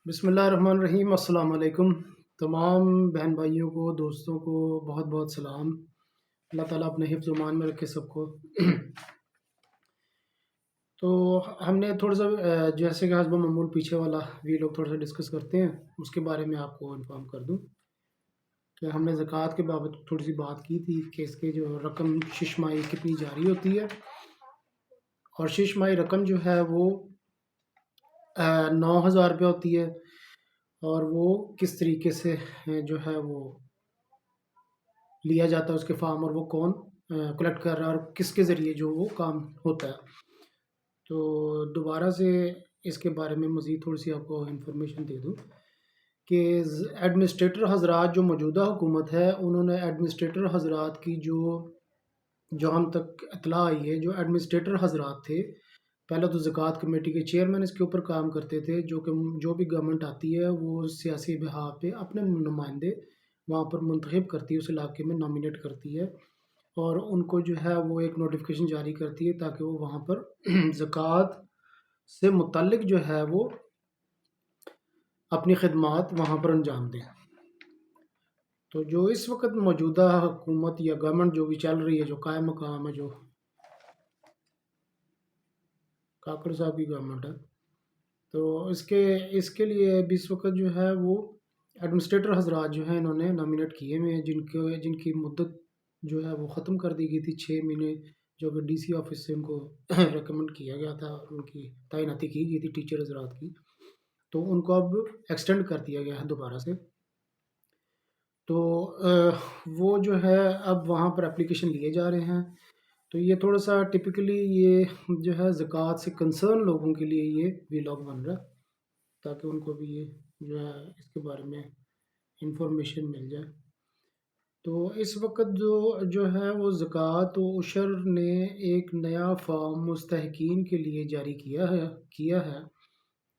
بسم اللہ الرحمن الرحیم۔ السلام علیکم تمام بہن بھائیوں کو، دوستوں کو بہت بہت سلام۔ اللہ تعالیٰ اپنے حفظ و امان میں رکھے سب کو۔ تو ہم نے تھوڑا سا جیسے کہ حسب معمول پیچھے والا بھی لوگ تھوڑا سا ڈسکس کرتے ہیں، اس کے بارے میں آپ کو انفارم کر دوں کہ ہم نے زکوٰۃ کے بابت تھوڑی سی بات کی تھی کہ اس کے جو رقم ششماہی کتنی جاری ہوتی ہے، اور ششماہی رقم جو ہے وہ 9,000 روپیہ ہوتی ہے، اور وہ کس طریقے سے جو ہے وہ لیا جاتا ہے اس کے فارم، اور وہ کون کلیکٹ کر رہا ہے اور کس کے ذریعے جو وہ کام ہوتا ہے۔ تو دوبارہ سے اس کے بارے میں مزید تھوڑی سی آپ کو انفارمیشن دے دوں کہ ایڈمنسٹریٹر حضرات جو موجودہ حکومت ہے، انہوں نے ایڈمنسٹریٹر حضرات کی جو ہم تک اطلاع آئی ہے، جو ایڈمنسٹریٹر حضرات تھے، پہلے تو زکوٰۃ کمیٹی کے چیئرمین اس کے اوپر کام کرتے تھے، جو بھی گورنمنٹ آتی ہے وہ سیاسی بہا پہ اپنے نمائندے وہاں پر منتخب کرتی ہے، اس علاقے میں نامینیٹ کرتی ہے، اور ان کو جو ہے وہ ایک نوٹیفیکیشن جاری کرتی ہے تاکہ وہ وہاں پر زکوٰۃ سے متعلق جو ہے وہ اپنی خدمات وہاں پر انجام دیں۔ تو جو اس وقت موجودہ حکومت یا گورنمنٹ جو بھی چل رہی ہے، جو قائم مقام ہے، جو کاکڑ صاحب کی گورنمنٹ ہے، تو اس کے لیے ابھی اس وقت جو ہے وہ ایڈمنسٹریٹر حضرات جو ہیں انہوں نے نامینیٹ کیے ہوئے ہیں، جن کی مدت جو ہے وہ ختم کر دی گئی تھی 6 مہینے، جو کہ ڈی سی آفس سے ان کو ریکمنڈ کیا گیا تھا، ان کی تعیناتی کی گئی تھی ٹیچر حضرات کی، تو ان کو اب ایکسٹینڈ کر دیا گیا ہے دوبارہ سے۔ تو وہ جو ہے اب وہاں پر اپلیکیشن لیے جا رہے ہیں۔ تو یہ تھوڑا سا ٹپکلی یہ جو ہے زکوٰۃ سے کنسرن لوگوں کے لیے یہ ولاگ بن رہا ہے، تاکہ ان کو بھی یہ جو ہے اس کے بارے میں انفارمیشن مل جائے۔ تو اس وقت جو ہے وہ زکوٰۃ و عشر نے ایک نیا فارم مستحقین کے لیے جاری کیا ہے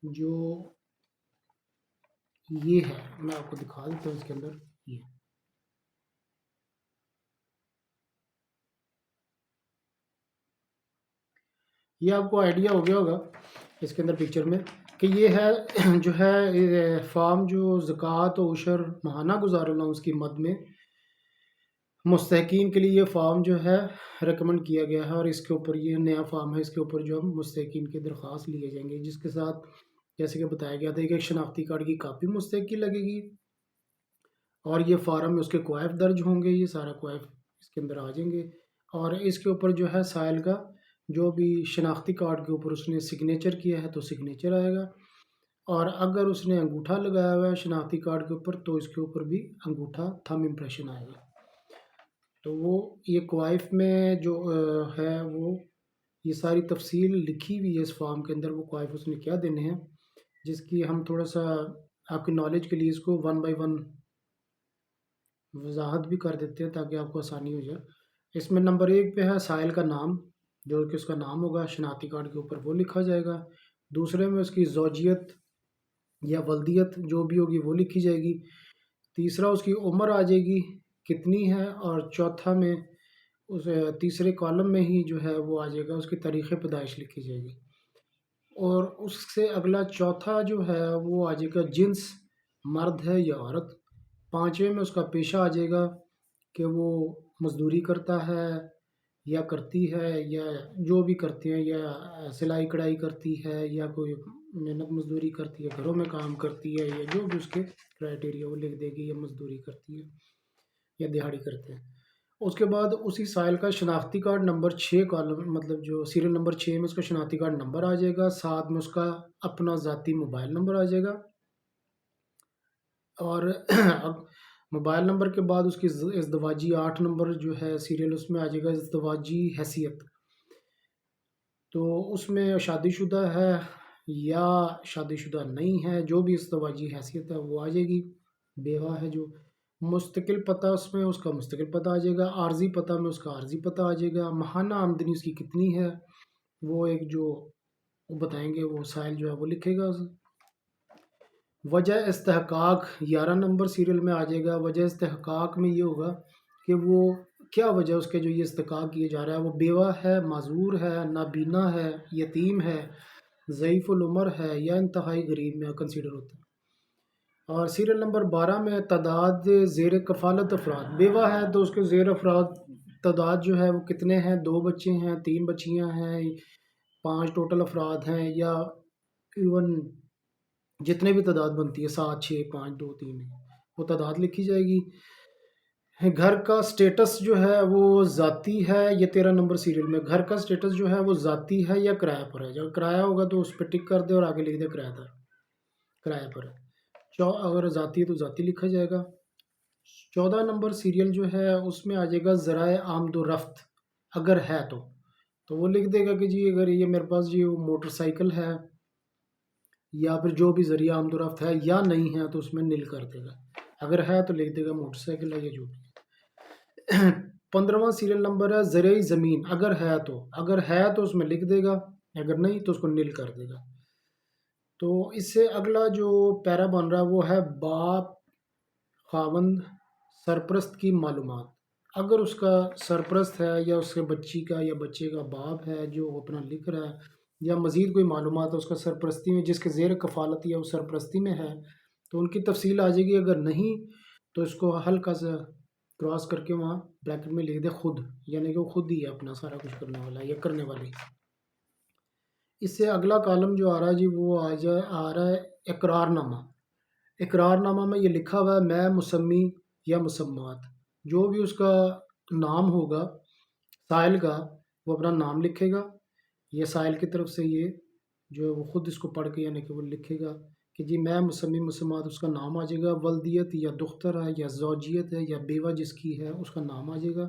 جو یہ ہے، میں آپ کو دکھا دیتا ہوں اس کے اندر۔ یہ آپ کو آئیڈیا ہو گیا ہوگا اس کے اندر پکچر میں کہ یہ ہے جو ہے فارم جو زکوٰۃ و عشر ماہانہ گزار الاؤنس کی مد میں مستحقین کے لیے یہ فارم جو ہے ریکمنڈ کیا گیا ہے، اور اس کے اوپر یہ نیا فارم ہے، اس کے اوپر جو ہم مستحقین کی درخواست لیے جائیں گے، جس کے ساتھ جیسے کہ بتایا گیا تھا کہ ایک شناختی کارڈ کی کاپی مستحق کی لگے گی، اور یہ فارم میں اس کے کوائف درج ہوں گے، یہ سارا کوائف اس کے اندر آ جائیں گے، اور اس کے اوپر جو ہے سائل کا جو بھی شناختی کارڈ کے اوپر اس نے سگنیچر کیا ہے تو سگنیچر آئے گا، اور اگر اس نے انگوٹھا لگایا ہوا ہے شناختی کارڈ کے اوپر تو اس کے اوپر بھی انگوٹھا تھم امپریشن آئے گا۔ تو وہ یہ کوائف میں جو ہے وہ یہ ساری تفصیل لکھی ہوئی ہے اس فارم کے اندر، وہ کوائف اس نے کیا دینے ہیں، جس کی ہم تھوڑا سا آپ کی نالج کے لیے اس کو 1 بائی 1 وضاحت بھی کر دیتے ہیں تاکہ آپ کو آسانی ہو جائے۔ اس میں نمبر 1 پہ ہے سائل کا نام، جو کہ اس کا نام ہوگا شناختی کارڈ کے اوپر وہ لکھا جائے گا۔ دوسرے میں اس کی زوجیت یا ولدیت جو بھی ہوگی وہ لکھی جائے گی۔ تیسرا اس کی عمر آ جائے گی کتنی ہے، اور چوتھا میں اس تیسرے کالم میں ہی جو ہے وہ آ جائے گا اس کی تاریخ پیدائش لکھی جائے گی، اور اس سے اگلا چوتھا جو ہے وہ آ جائے گا جنس، مرد ہے یا عورت۔ پانچویں میں اس کا پیشہ آ جائے گا کہ وہ مزدوری کرتا ہے یا کرتی ہے، یا جو بھی کرتے ہیں، یا سلائی کڑھائی کرتی ہے، یا کوئی محنت مزدوری کرتی ہے، گھروں میں کام کرتی ہے، یا جو بھی اس کے کرائٹیریا وہ لکھ دے گی، یا مزدوری کرتی ہے یا دہاڑی کرتے ہیں۔ اس کے بعد اسی سائل کا شناختی کارڈ نمبر 6 کالم، مطلب جو سیریل نمبر 6 میں اس کا شناختی کارڈ نمبر آ جائے گا، ساتھ میں اس کا اپنا ذاتی موبائل نمبر آ جائے گا، اور اب موبائل نمبر کے بعد اس کی ازدواجی 8 نمبر جو ہے سیریل، اس میں آ جائے گا ازدواجی حیثیت۔ تو اس میں شادی شدہ ہے یا شادی شدہ نہیں ہے، جو بھی ازدواجی حیثیت ہے وہ آ جائے گی۔ بیوہ ہے جو مستقل پتہ، اس میں اس کا مستقل پتہ آ جائے گا، عارضی پتہ میں اس کا عارضی پتہ آ جائے گا، ماہانہ آمدنی اس کی کتنی ہے وہ ایک جو وہ بتائیں گے، وہ سائل جو ہے وہ لکھے گا۔ وجہ استحقاق 11 نمبر سیریل میں آ جائے گا۔ وجہ استحقاق میں یہ ہوگا کہ وہ کیا وجہ اس کے جو یہ استحقاق کیے جا رہا ہے، وہ بیوہ ہے، معذور ہے، نابینا ہے، یتیم ہے، ضعیف العمر ہے، یا انتہائی غریب میں کنسیڈر ہوتا ہے۔ اور سیریل نمبر 12 میں تعداد زیر کفالت افراد، بیوہ ہے تو اس کے زیر افراد تعداد جو ہے وہ کتنے ہیں، 2 بچے ہیں، 3 بچیاں ہیں، 5 ٹوٹل افراد ہیں، یا ایون جتنے بھی تعداد بنتی ہے 7 6 5 2 3 وہ تعداد لکھی جائے گی۔ گھر کا سٹیٹس جو ہے وہ ذاتی ہے، یہ 13 نمبر سیریل میں گھر کا سٹیٹس جو ہے وہ ذاتی ہے یا کرایہ پر ہے، جب کرایہ ہوگا تو اس پہ ٹک کر دے اور آگے لکھ دے کرایہ دار، کرایہ پر ہے۔ اگر ذاتی ہے تو ذاتی لکھا جائے گا۔ 14 نمبر سیریل جو ہے اس میں آ جائے گا ذرائع آمد و رفت، اگر ہے تو وہ لکھ دے گا کہ جی اگر یہ میرے پاس جی وہ موٹر سائیکل ہے یا پھر جو بھی ذریعہ آمد و رفت ہے یا نہیں ہے تو اس میں نل کر دے گا، اگر ہے تو لکھ دے گا موٹر سائیکل ہے یا جو بھی۔ 15واں سیریل نمبر ہے زرعی زمین، اگر ہے تو اس میں لکھ دے گا، اگر نہیں تو اس کو نل کر دے گا۔ تو اس سے اگلا جو پیرا بن رہا ہے وہ ہے باپ خاوند سرپرست کی معلومات۔ اگر اس کا سرپرست ہے یا اس کے بچی کا یا بچے کا باپ ہے جو اپنا لکھ رہا ہے، یا مزید کوئی معلومات ہے اس کا سرپرستی میں، جس کے زیر کفالت یا وہ سرپرستی میں ہے، تو ان کی تفصیل آ جائے گی۔ اگر نہیں تو اس کو ہلکا سا کراس کر کے وہاں بریکٹ میں لکھ دے خود، یعنی کہ وہ خود ہی ہے اپنا سارا کچھ کرنے والا یا کرنے والی۔ اس سے اگلا کالم جو آ رہا ہے جی وہ آ رہا ہے اقرار نامہ۔ اقرار نامہ میں یہ لکھا ہوا ہے میں مسمی یا مسمات، جو بھی اس کا نام ہوگا سائل کا، وہ اپنا نام لکھے گا، یہ سائل کی طرف سے یہ جو ہے وہ خود اس کو پڑھ کے یعنی کہ وہ لکھے گا کہ جی میں مسمی مسمات، اس کا نام آ جائے گا، ولدیت یا دختر ہے یا زوجیت ہے یا بیوہ جس کی ہے اس کا نام آ جائے گا۔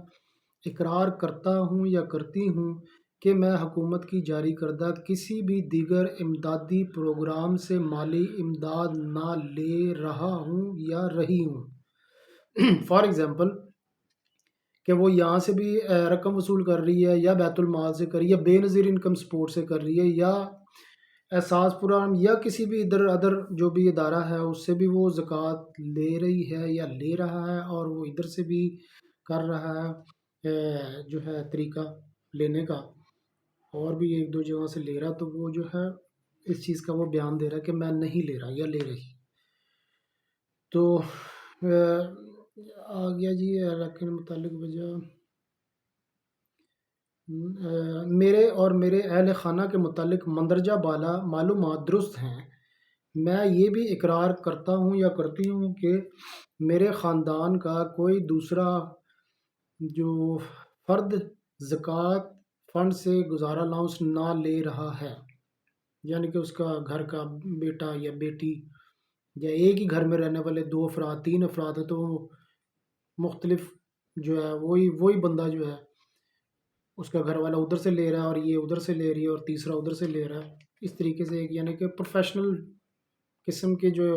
اقرار کرتا ہوں یا کرتی ہوں کہ میں حکومت کی جاری کردہ کسی بھی دیگر امدادی پروگرام سے مالی امداد نہ لے رہا ہوں یا رہی ہوں۔ فار ایگزامپل کہ وہ یہاں سے بھی رقم وصول کر رہی ہے یا بیت المال سے کر رہی ہے یا بے نظیر انکم سپورٹ سے کر رہی ہے یا احساس پرام یا کسی بھی ادر جو بھی ادارہ ہے اس سے بھی وہ زکوٰۃ لے رہی ہے یا لے رہا ہے، اور وہ ادھر سے بھی کر رہا ہے جو ہے طریقہ لینے کا، اور بھی ایک دو جگہ سے لے رہا، تو وہ جو ہے اس چیز کا وہ بیان دے رہا ہے کہ میں نہیں لے رہا یا لے رہی۔ تو آ گیا جی رکھنے متعلق وجہ میرے اور میرے اہل خانہ کے متعلق مندرجہ بالا معلومات درست ہیں۔ میں یہ بھی اقرار کرتا ہوں یا کرتی ہوں کہ میرے خاندان کا کوئی دوسرا جو فرد زکوٰۃ فنڈ سے گزارا الاؤنس نہ لے رہا ہے، یعنی کہ اس کا گھر کا بیٹا یا بیٹی یا ایک ہی گھر میں رہنے والے 2 افراد 3 افراد ہیں، تو مختلف جو ہے وہی بندہ جو ہے اس کا گھر والا ادھر سے لے رہا ہے اور یہ ادھر سے لے رہی ہے اور تیسرا ادھر سے لے رہا ہے، اس طریقے سے ایک یعنی کہ پروفیشنل قسم کے جو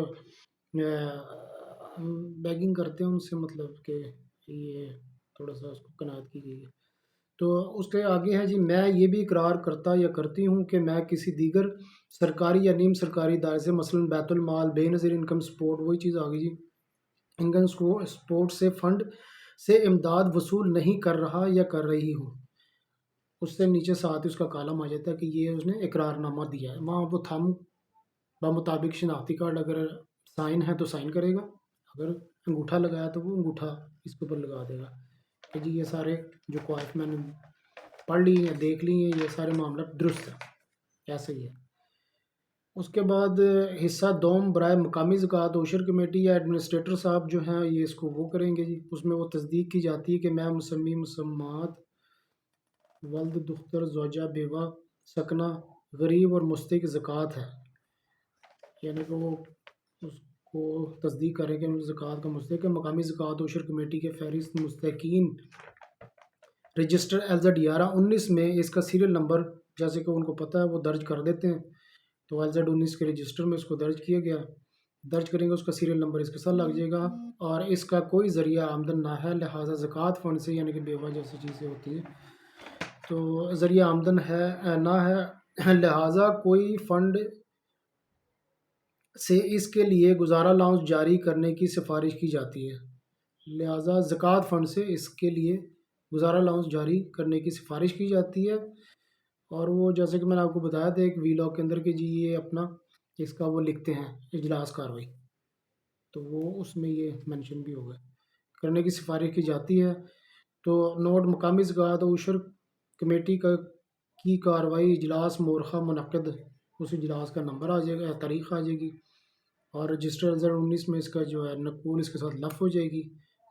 بیگنگ کرتے ہیں ان سے مطلب کہ یہ تھوڑا سا اس کو قناعت کی گئی ہے۔ تو اس کے آگے ہے جی میں یہ بھی اقرار کرتا یا کرتی ہوں کہ میں کسی دیگر سرکاری یا نیم سرکاری ادارے سے مثلاً بیت المال، بے نظیر انکم سپورٹ، وہی چیز آ گئی جی، انکم سپورٹ سے فنڈ سے امداد وصول نہیں کر رہا یا کر رہی ہوں۔ اس سے نیچے ساتھ ہی اس کا کالم آ جاتا ہے کہ یہ اس نے اقرار نامہ دیا ہے، وہاں وہ تھم بمطابق شناختی کارڈ اگر سائن ہے تو سائن کرے گا، اگر انگوٹھا لگایا تو وہ انگوٹھا اس کے اوپر لگا دے گا کہ جی یہ سارے جو قواعد میں نے پڑھ لی ہیں دیکھ لی ہیں یہ سارے معاملات درست ہیں، ایسا ہی ہے۔ اس کے بعد حصہ دوم برائے مقامی زکوٰۃ عشر کمیٹی یا ایڈمنسٹریٹر صاحب جو ہیں یہ اس کو وہ کریں گے جی، اس میں وہ تصدیق کی جاتی ہے کہ میں مسمی مسمات ولد دختر زوجہ بیوہ سکنہ غریب اور مستحق زکوٰۃ ہے، یعنی کہ وہ اس کو تصدیق کریں کہ زکوٰۃ کا مستحق ہے۔ مقامی زکوٰۃ عشر کمیٹی کے فہرست مستحقین رجسٹر LZ 11/19 میں اس کا سیریل نمبر جیسے کہ ان کو پتہ ہے وہ درج کر دیتے ہیں، تو LZ 19 کے رجسٹر میں اس کو درج کیا گیا، درج کریں گے، اس کا سیریل نمبر اس کے ساتھ لگ جائے گا، اور اس کا کوئی ذریعہ آمدن نہ ہے، لہٰذا زکوٰۃ فنڈ سے یعنی کہ بیوہ جیسی چیزیں ہوتی ہیں تو ذریعہ آمدن ہے نہ ہے، لہٰذا کوئی فنڈ سے اس کے لیے گزارا الاؤنس جاری کرنے کی سفارش کی جاتی ہے، لہٰذا زکوٰۃ فنڈ سے اس کے لیے گزارا الاؤنس جاری کرنے کی سفارش کی جاتی ہے۔ اور وہ جیسے کہ میں نے آپ کو بتایا تھا ایک وی لاگ کے اندر کہ جی یہ اپنا اس کا وہ لکھتے ہیں اجلاس کاروائی۔ تو وہ اس میں یہ منشن بھی ہوگا۔ کرنے کی سفارش کی جاتی ہے۔ تو نوٹ: مقامی زکوٰۃ و عشر کمیٹی کی کارروائی اجلاس مورخہ منعقد، اس اجلاس کا نمبر آ جائے گا، تاریخ آ جائے گی، اور رجسٹر 2019 میں اس کا جو ہے نقول اس کے ساتھ لف ہو جائے گی۔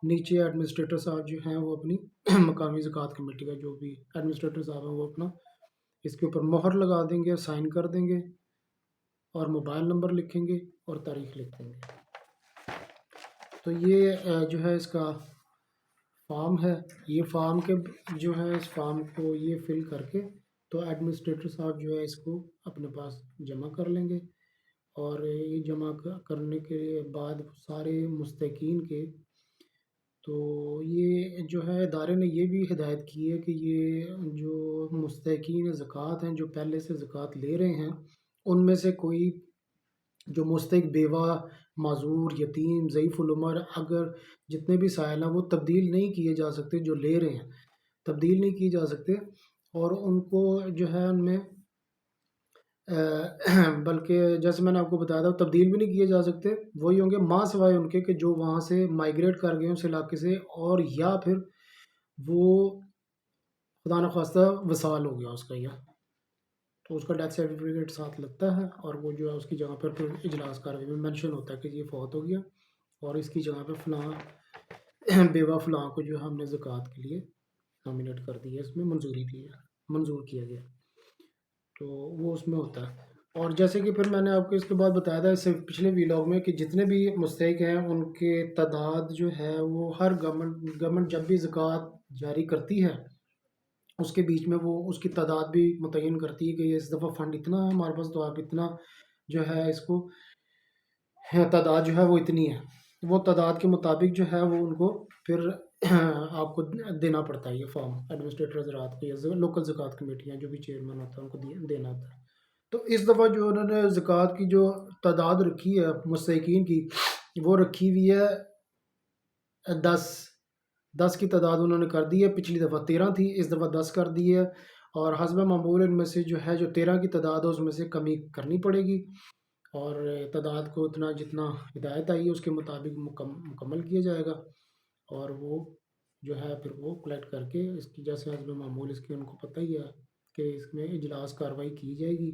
نیچے ایڈمنسٹریٹر صاحب جو ہیں وہ اپنی مقامی زکوٰۃ کمیٹی کا جو بھی ایڈمنسٹریٹر صاحب ہیں وہ اپنا اس کے اوپر مہر لگا دیں گے، سائن کر دیں گے، اور موبائل نمبر لکھیں گے اور تاریخ لکھ دیں گے۔ تو یہ جو ہے اس کا فارم ہے۔ یہ فارم کے جو ہے اس فارم کو یہ فل کر کے تو ایڈمنسٹریٹر صاحب جو ہے اس کو اپنے پاس جمع کر لیں گے، اور یہ جمع کرنے کے بعد سارے مستحقین کے، تو یہ جو ہے ادارے نے یہ بھی ہدایت کی ہے کہ یہ جو مستحقین زکوٰۃ ہیں جو پہلے سے زکوٰۃ لے رہے ہیں، ان میں سے کوئی جو مستحق بیوہ، معذور، یتیم، ضعیف العمر، اگر جتنے بھی سائل ہیں وہ تبدیل نہیں کیے جا سکتے، جو لے رہے ہیں تبدیل نہیں کیے جا سکتے، اور ان کو جو ہے ان میں بلکہ جیسے میں نے آپ کو بتایا تھا تبدیل بھی نہیں کیے جا سکتے، وہی ہوں گے ماں سوائے ان کے کہ جو وہاں سے مائیگریٹ کر گئے اس علاقے سے، اور یا پھر وہ خدا نخواستہ وصال ہو گیا اس کا، یا تو اس کا ڈیتھ سرٹیفکیٹ ساتھ لگتا ہے، اور وہ جو ہے اس کی جگہ پر پھر اجلاس کارروائی میں مینشن ہوتا ہے کہ یہ فوت ہو گیا اور اس کی جگہ پہ فلاں بیوہ فلاں کو جو ہے ہم نے زکوٰۃ کے لیے نامینیٹ کر دی ہے، اس میں منظوری دی ہے، منظور کیا گیا، تو وہ اس میں ہوتا ہے۔ اور جیسے کہ پھر میں نے آپ کو اس کے بعد بتایا تھا اس سے پچھلے ویلاگ میں کہ جتنے بھی مستحق ہیں ان کے تعداد جو ہے وہ ہر گورنمنٹ جب بھی زکوٰۃ جاری کرتی ہے اس کے بیچ میں وہ اس کی تعداد بھی متعین کرتی ہے کہ یہ اس دفعہ فنڈ اتنا ہے ہمارے پاس، تو آپ اتنا جو ہے اس کو تعداد جو ہے وہ اتنی ہے، وہ تعداد کے مطابق جو ہے وہ ان کو پھر آپ کو دینا پڑتا ہے یہ فارم ایڈمنسٹریٹر حضرات کو یا لوکل زکوٰۃ کمیٹیاں جو بھی چیئرمین ہوتا ہے ان کو دینا ہوتا ہے۔ تو اس دفعہ جو انہوں نے زکوٰۃ کی جو تعداد رکھی ہے مستحقین کی، وہ رکھی ہوئی ہے 10 کی تعداد انہوں نے کر دی ہے، پچھلی دفعہ 13 تھی، اس دفعہ 10 کر دی ہے، اور حسب معمول ان میں سے جو ہے جو 13 کی تعداد ہے اس میں سے کمی کرنی پڑے گی، اور تعداد کو اتنا جتنا ہدایت آئی ہے اس کے مطابق مکمل کیا جائے گا، اور وہ جو ہے پھر وہ کلیکٹ کر کے اس کی جیسے حسب معمول اس کی ان کو پتہ ہی ہے کہ اس میں اجلاس کارروائی کی جائے گی،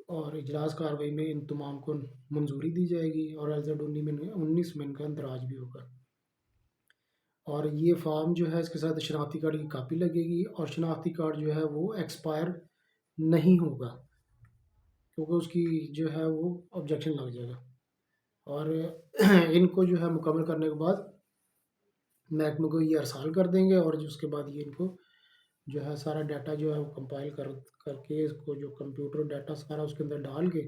اور اجلاس کارروائی میں ان تمام کو منظوری دی جائے گی، اور LZ19 میں ان کا اندراج بھی ہوگا۔ اور یہ فارم جو ہے اس کے ساتھ شناختی کارڈ کی کاپی لگے گی، اور شناختی کارڈ جو ہے وہ ایکسپائر نہیں ہوگا کیونکہ اس کی جو ہے وہ آبجیکشن لگ جائے گا، اور ان کو جو ہے مکمل کرنے کے بعد محکمے کو یہ ارسال کر دیں گے، اور اس کے بعد یہ ان کو جو ہے سارا ڈیٹا جو ہے وہ کمپائل کر کے اس کو جو کمپیوٹر ڈیٹا سارا اس کے اندر ڈال کے،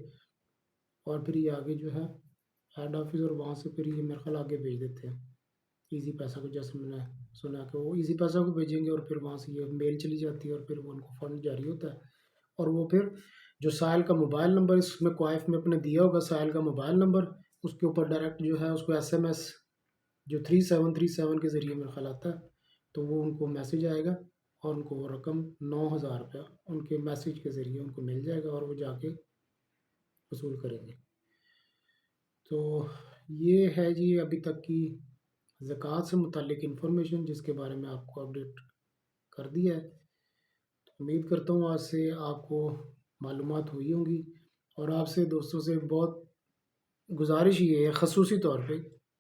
اور پھر یہ آگے جو ہے ہیڈ آفس، اور وہاں سے پھر یہ میرے خیال آگے بھیج دیتے ہیں ایزی پیسہ کو، جیسے میں نے سنا کہ وہ ایزی پیسہ کو بھیجیں گے، اور پھر وہاں سے یہ میل چلی جاتی ہے، اور پھر وہ ان کو فنڈ جاری ہوتا ہے، اور وہ پھر جو سائل کا موبائل نمبر اس میں کوائف میں اپنے دیا ہوگا، سائل کا موبائل نمبر، اس کے اوپر ڈائریکٹ جو ہے اس کو SMS جو 3737 کے ذریعے میرے خیال آتا ہے، تو وہ ان کو میسیج آئے گا، اور ان کو وہ رقم 9000 روپیہ ان کے میسیج کے ذریعے ان کو مل جائے گا، اور وہ جا کے وصول کریں گے۔ تو یہ ہے جی ابھی تک کی زکوٰۃ سے متعلق انفارمیشن جس کے بارے میں آپ کو اپڈیٹ کر دیا ہے۔ امید کرتا ہوں آج سے آپ کو معلومات ہوئی ہوں گی، اور آپ سے دوستوں سے بہت گزارش یہ ہے خصوصی طور پہ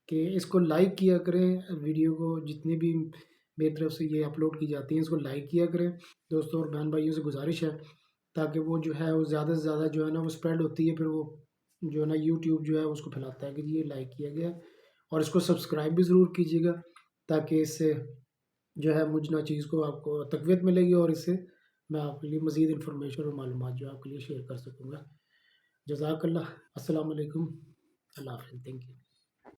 کہ اس کو لائک کیا کریں، ویڈیو کو جتنی بھی میری طرف سے یہ اپلوڈ کی جاتی ہیں اس کو لائک کیا کریں، دوستوں اور بہن بھائیوں سے گزارش ہے، تاکہ وہ جو ہے وہ زیادہ سے زیادہ جو ہے نا وہ اسپریڈ ہوتی ہے، پھر وہ جو ہے نا یوٹیوب جو ہے اس کو پھیلاتا ہے کہ یہ لائک کیا گیا، اور اس کو سبسکرائب بھی ضرور کیجیے گا، تاکہ اس سے جو ہے مجھ نہ چیز کو آپ کو تقویت ملے گی، اور اس سے میں آپ کے لیے مزید انفارمیشن اور معلومات جو آپ کے لیے شیئر کر سکوں گا۔ جزاک اللہ، السلام علیکم، اللہ حافظ، تھینک یو۔